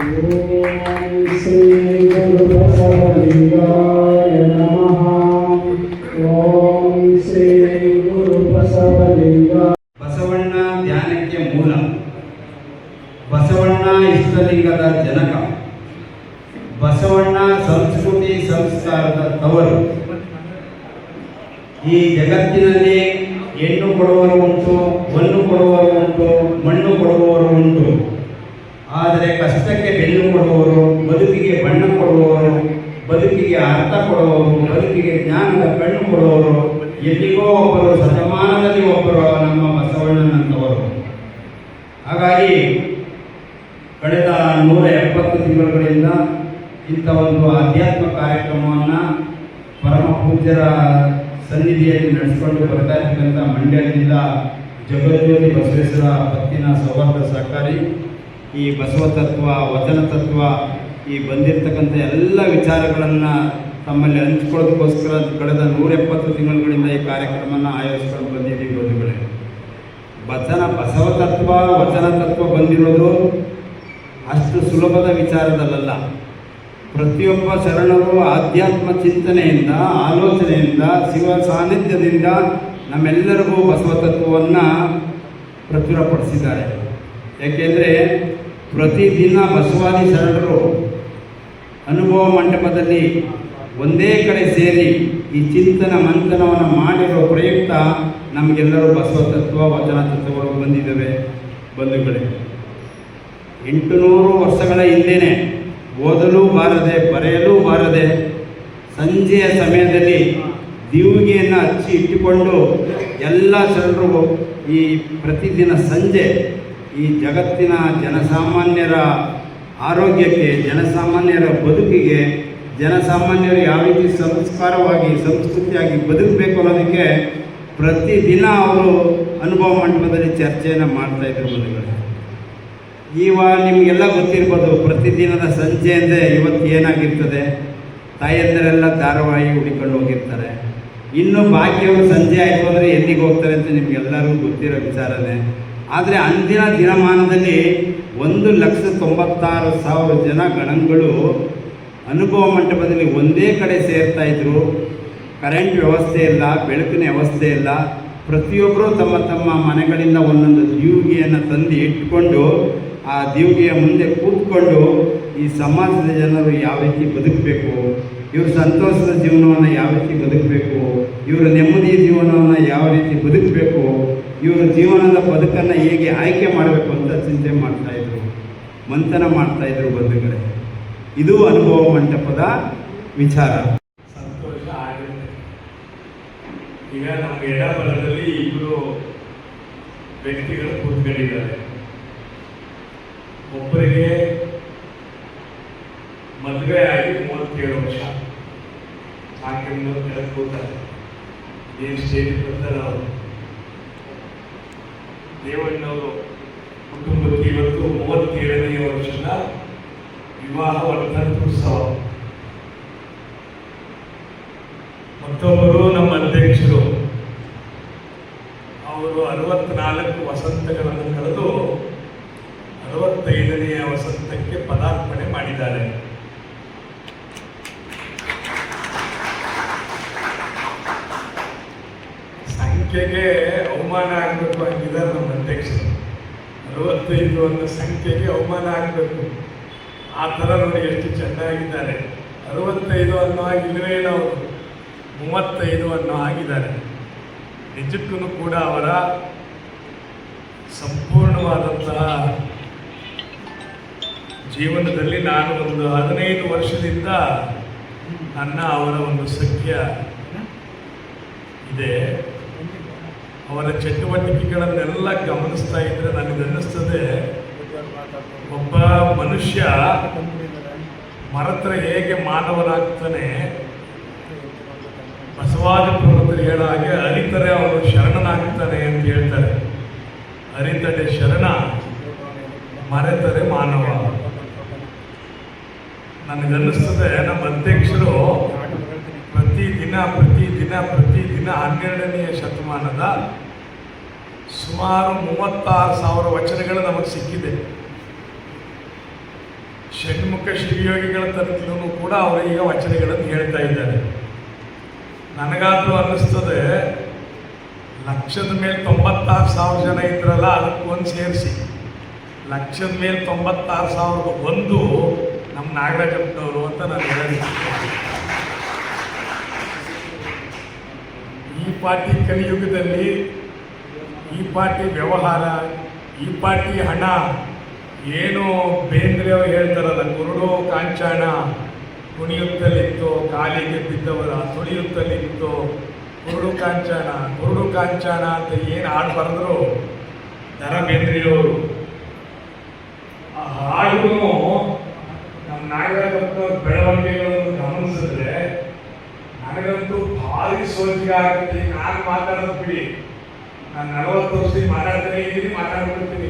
ಓಂ ಶ್ರೀ ಗುರು ಬಸವಲಿಂಗಾಯ ನಮಃ. ಓಂ ಶ್ರೀ ಗುರು ಬಸವಲಿಂಗ. ಬಸವಣ್ಣ ಧ್ಯಾನಕ್ಕೆ ಮೂಲ, ಬಸವಣ್ಣ ಇಷ್ಟಲಿಂಗದ ಜನಕ, ಬಸವಣ್ಣ ಸಂಸ್ಕೃತಿ ಸಂಸ್ಕಾರದ ತವರು. ಈ ಜಗತ್ತಿನಲ್ಲಿ ಹೆಣ್ಣು ಕೊಡುವವರು ಉಂಟು, ಹೊನ್ನು ಕೊಡುವವರು ಉಂಟು, ಮಣ್ಣು ಕೊಡುವವರು ಉಂಟು. ಆದರೆ ಕಷ್ಟಕ್ಕೆ ಬೆನ್ನು ಕೊಡುವವರು, ಬದುಕಿಗೆ ಬಣ್ಣ ಕೊಡುವವರು, ಬದುಕಿಗೆ ಅರ್ಥ ಕೊಡುವವರು, ಬದುಕಿಗೆ ಜ್ಞಾನದ ಕಣ್ಣು ಕೊಡುವವರು ಎಲ್ಲಿಗೋ ಒಬ್ಬರು, ಶತಮಾನದಲ್ಲಿ ಒಬ್ಬರು ನಮ್ಮ ಬಸವಣ್ಣನಂತವರು. ಹಾಗಾಗಿ ಕಳೆದ 170 ತಿಂಗಳುಗಳಿಂದ ಇಂಥ ಒಂದು ಆಧ್ಯಾತ್ಮ ಕಾರ್ಯಕ್ರಮವನ್ನು ಪರಮ ಪೂಜ್ಯರ ಸನ್ನಿಧಿಯಲ್ಲಿ ನಡೆಸಿಕೊಂಡು ಬರ್ತಾ ಇರ್ತಕ್ಕಂಥ ಮಂಡ್ಯದಿಂದ ಜಗಜ್ಯೋತಿ ಬಸವೇಶ್ವರ ಪತ್ತಿನ ಸೌಹಾರ್ದ ಸಹಕಾರಿ ಈ ಬಸವ ತತ್ವ, ವಚನ ತತ್ವ, ಈ ಬಂದಿರತಕ್ಕಂಥ ಎಲ್ಲ ವಿಚಾರಗಳನ್ನು ತಮ್ಮಲ್ಲಿ ಹಂಚ್ಕೊಳ್ಳೋದಕ್ಕೋಸ್ಕರ ಕಳೆದ 170 ತಿಂಗಳುಗಳಿಂದ ಈ ಕಾರ್ಯಕ್ರಮನ ಆಯೋಜಿಸ್ಕೊಂಡು ಬಂದಿದ್ದೀವಿ ಬಂಧುಗಳೇ. ಬಸವ ತತ್ವ, ವಚನ ತತ್ವ ಬಂದಿರೋದು ಅಷ್ಟು ಸುಲಭದ ವಿಚಾರದಲ್ಲ. ಪ್ರತಿಯೊಬ್ಬ ಶರಣರು ಆಧ್ಯಾತ್ಮ ಚಿಂತನೆಯಿಂದ, ಆಲೋಚನೆಯಿಂದ, ಶಿವ ಸಾನ್ನಿಧ್ಯದಿಂದ ನಮ್ಮೆಲ್ಲರಿಗೂ ಬಸವ ತತ್ವವನ್ನು ಪ್ರಚುರಪಡಿಸಿದ್ದಾರೆ. ಏಕೆಂದರೆ ಪ್ರತಿದಿನ ಬಸವಾದಿ ಶರಣರು ಅನುಭವ ಮಂಟಪದಲ್ಲಿ ಒಂದೇ ಕಡೆ ಸೇರಿ ಈ ಚಿಂತನ ಮಂಥನವನ್ನು ಮಾಡಿರೋ ಪ್ರಯುಕ್ತ ನಮಗೆಲ್ಲರೂ ಬಸವ ತತ್ವ, ವಚನ ತತ್ವಗಳು ಬಂದಿದ್ದಾವೆ ಬಂಧುಗಳೇ. 800 ವರ್ಷಗಳ ಹಿಂದೆಯೇ ಓದಲು ಬಾರದೆ, ಬರೆಯಲು ಬಾರದೆ, ಸಂಜೆಯ ಸಮಯದಲ್ಲಿ ದೀವಿಗೆಯನ್ನು ಹಚ್ಚಿ ಇಟ್ಟುಕೊಂಡು ಎಲ್ಲ ಶರಣರು ಈ ಪ್ರತಿದಿನ ಸಂಜೆ ಈ ಜಗತ್ತಿನ ಜನಸಾಮಾನ್ಯರ ಆರೋಗ್ಯಕ್ಕೆ, ಜನಸಾಮಾನ್ಯರ ಬದುಕಿಗೆ, ಜನಸಾಮಾನ್ಯರು ಯಾವ ರೀತಿ ಸಂಸ್ಕಾರವಾಗಿ, ಸಂಸ್ಕೃತಿಯಾಗಿ ಬದುಕಬೇಕು ಅನ್ನೋದಕ್ಕೆ ಪ್ರತಿದಿನ ಅವರು ಅನುಭವ ಮಂಟಪದಲ್ಲಿ ಚರ್ಚೆಯನ್ನು ಮಾಡ್ತಾಯಿದ್ರು ಬಂಧುಗಳು. ನಿಮಗೆಲ್ಲ ಗೊತ್ತಿರ್ಬೋದು, ಪ್ರತಿದಿನದ ಸಂಜೆ ಅಂದರೆ ಇವತ್ತು ಏನಾಗಿರ್ತದೆ, ತಾಯಂದರೆಲ್ಲ ಧಾರಾವಾಹಿ ಹುಡುಕೊಂಡು ಹೋಗಿರ್ತಾರೆ. ಇನ್ನು ಬಾಕಿಯವರು ಸಂಜೆ ಆಯಿತು ಅಂದರೆ ಎಲ್ಲಿಗೆ ಹೋಗ್ತಾರೆ ಅಂತ ನಿಮಗೆಲ್ಲರಿಗೂ ಗೊತ್ತಿರೋ ವಿಚಾರನೇ. ಆದರೆ ಅಂದಿನ ದಿನಮಾನದಲ್ಲಿ 1,96,000 ಜನ ಗಣಗಳು ಅನುಭವ ಮಂಟಪದಲ್ಲಿ ಒಂದೇ ಕಡೆ ಸೇರ್ತಾಯಿದ್ರು. ಕರೆಂಟ್ ವ್ಯವಸ್ಥೆ ಇಲ್ಲ, ಬೆಳಕಿನ ವ್ಯವಸ್ಥೆ ಇಲ್ಲ. ಪ್ರತಿಯೊಬ್ಬರು ತಮ್ಮ ತಮ್ಮ ಮನೆಗಳಿಂದ ಒಂದೊಂದು ದೀವಿಗೆಯನ್ನು ತಂದು ಇಟ್ಕೊಂಡು ಆ ದೀವಿಗೆಯ ಮುಂದೆ ಕೂತ್ಕೊಂಡು ಈ ಸಮಾಜದ ಜನರು ಯಾವ ರೀತಿ ಬದುಕಬೇಕು, ಇವರು ಸಂತೋಷದ ಜೀವನವನ್ನು ಯಾವ ರೀತಿ ಬದುಕಬೇಕು, ಇವರ ನೆಮ್ಮದಿಯ ಜೀವನವನ್ನು ಯಾವ ರೀತಿ ಬದುಕಬೇಕು, ಇವರ ಜೀವನದ ಬದುಕನ್ನು ಹೇಗೆ ಆಯ್ಕೆ ಮಾಡಬೇಕು ಅಂತ ಚಿಂತೆ ಮಾಡ್ತಾಯಿದ್ರು, ಮಂಥನ ಮಾಡ್ತಾಯಿದ್ರು ಬಂಧುಗಳೇ. ಇದು ಅನುಭವ ಮಂಟಪದ ವಿಚಾರ. ಸಂತೋಷ ಆಗುತ್ತೆ. ಈಗ ನಮ್ಮ ಎಡಬಲದಲ್ಲಿ ಇಬ್ಬರು ವ್ಯಕ್ತಿಗಳು ಕೂತ್ಕೊಂಡಿದ್ದಾರೆ. ಒಬ್ಬರಿಗೆ ಮದುವೆ ಆಗಿ 37 ವರ್ಷ, ಆಕೆಯನ್ನು ಕೆಳಗೆ ಕೂತಾರೆ. ಏನು ಸ್ಟೇಜ್ ಬರ್ತಾರೆ ಅವರು. ದೇವಣ್ಣವರು ಕುಟುಂಬಕ್ಕೆ ಇವತ್ತು 37ನೇ ವರ್ಷದ ವಿವಾಹ ವರ್ಧಂತ್ಯುತ್ಸವ. ಮತ್ತೊಬ್ಬರು ನಮ್ಮ ಅಧ್ಯಕ್ಷರು, ಅವರು 64 ವಸಂತಗಳನ್ನು ಕಳೆದು 65ನೇ ವಸಂತಕ್ಕೆ ಪದಾರ್ಪಣೆ ಮಾಡಿದ್ದಾರೆ. ಸಂಖ್ಯೆಗೆ ಅವಮಾನ ಆಗಬೇಕು ಆಗಿದ್ದಾರೆ ನಮ್ಮ ಅಧ್ಯಕ್ಷರು. 65 ಅನ್ನೋ ಸಂಖ್ಯೆಗೆ ಅವಮಾನ ಆಗಬೇಕು. ಆ ಥರ ನೋಡಿ ಎಷ್ಟು ಚೆನ್ನಾಗಿದ್ದಾರೆ. 65 ಅನ್ನೋ ಆಗಿಲ್ಲವೇ ಇಲ್ಲ, ಅವರು 35 ಅನ್ನೋ ಆಗಿದ್ದಾರೆ. ನಿಜಕ್ಕೂ ಕೂಡ ಅವರ ಸಂಪೂರ್ಣವಾದಂತಹ ಜೀವನದಲ್ಲಿ ನಾನು ಒಂದು 15 ವರ್ಷದಿಂದ ಅವರ ಒಂದು ಸಖ್ಯ ಇದೆ. ಅವರ ಚಟುವಟಿಕೆಗಳನ್ನೆಲ್ಲ ಗಮನಿಸ್ತಾ ಇದ್ದರೆ ನನಗನ್ನಿಸ್ತದೆ, ಒಬ್ಬ ಮನುಷ್ಯ ಮರತ್ರ ಹೇಗೆ ಮಾನವನಾಗ್ತಾನೆ, ಬಸವಾದಿ ಪ್ರವೃತ್ತರು ಹೇಳೋ ಹಾಗೆ ಅರಿತರೆ ಅವನು ಶರಣನಾಗ್ತಾನೆ ಅಂತ ಹೇಳ್ತಾರೆ. ಅರಿತಡೆ ಶರಣ, ಮರೆತರೆ ಮಾನವ. ನನಗನ್ನಿಸ್ತದೆ ನಮ್ಮ ಅಧ್ಯಕ್ಷರು ಪ್ರತಿದಿನ 12ನೇ ಶತಮಾನದ ಸುಮಾರು 36,000 ವಚನಗಳು ನಮಗೆ ಸಿಕ್ಕಿದೆ. ಷಣ್ಮುಖ ಶಿವಯೋಗಿಗಳ ತರದಲ್ಲೂ ಕೂಡ ಅವರು ಈಗ ವಚನಗಳನ್ನು ಹೇಳ್ತಾ ಇದ್ದಾರೆ. ನನಗಾದರೂ ಅನ್ನಿಸ್ತದೆ, ಲಕ್ಷದ ಮೇಲೆ 96,000 ಜನ ಇದ್ರಲ್ಲ, ಅದಕ್ಕೊಂದು ಸೇರಿಸಿ ಲಕ್ಷದ ಮೇಲೆ 96,001 ನಮ್ಮ ನಾಗರಾಜಪ್ಪನವರು ಅಂತ ನಾನು ಹೇಳಿ. ಈ ಪಾರ್ಟಿ ಕಲಿಯುಗದಲ್ಲಿ ಈ ಪಾರ್ಟಿ ವ್ಯವಹಾರ, ಈ ಪಾರ್ಟಿ ಹಣ, ಏನು ಬೇಂದ್ರೆ ಅವರು ಹೇಳ್ತಾರಲ್ಲ, ಕುರುಡು ಕಾಂಚಾಣ ಕುಣಿಯುತ್ತಲಿತ್ತು ಕಾಲಿಗೆ ಬಿದ್ದವರ ತುಳಿಯುತ್ತಲಿತ್ತು ಕುರುಡು ಕಾಂಚಾಣ ಅಂತ ಏನು ಹಾಡು ಬರೆದ್ರು ದರ ಬೇಂದ್ರೆಯವರು. ಆ ಹಾಡು ನಮ್ಮ ನಾಗರಾಜಪ್ಪನವ್ರ ಬೆಳವಣಿಗೆಗಳನ್ನು ಗಮನಿಸಿದ್ರೆ ನನಗಂತೂ ಭಾರಿ ಸೋಜಿಗೆ ಆಗುತ್ತೆ. ನಾನು ಮಾತಾಡೋದು ಬಿಡಿ, ನಾನು 40 ವರ್ಷದಿಂದ ಮಾತಾಡ್ಬಿಡ್ತೀನಿ.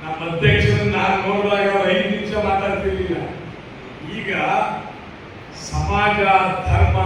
ನಮ್ಮ ಅಧ್ಯಕ್ಷರನ್ನು ನಾನು ನೋಡಿದಾಗ 5 ನಿಮಿಷ ಮಾತಾಡ್ತಿರ್ಲಿಲ್ಲ. ಈಗ ಸಮಾಜ, ಧರ್ಮ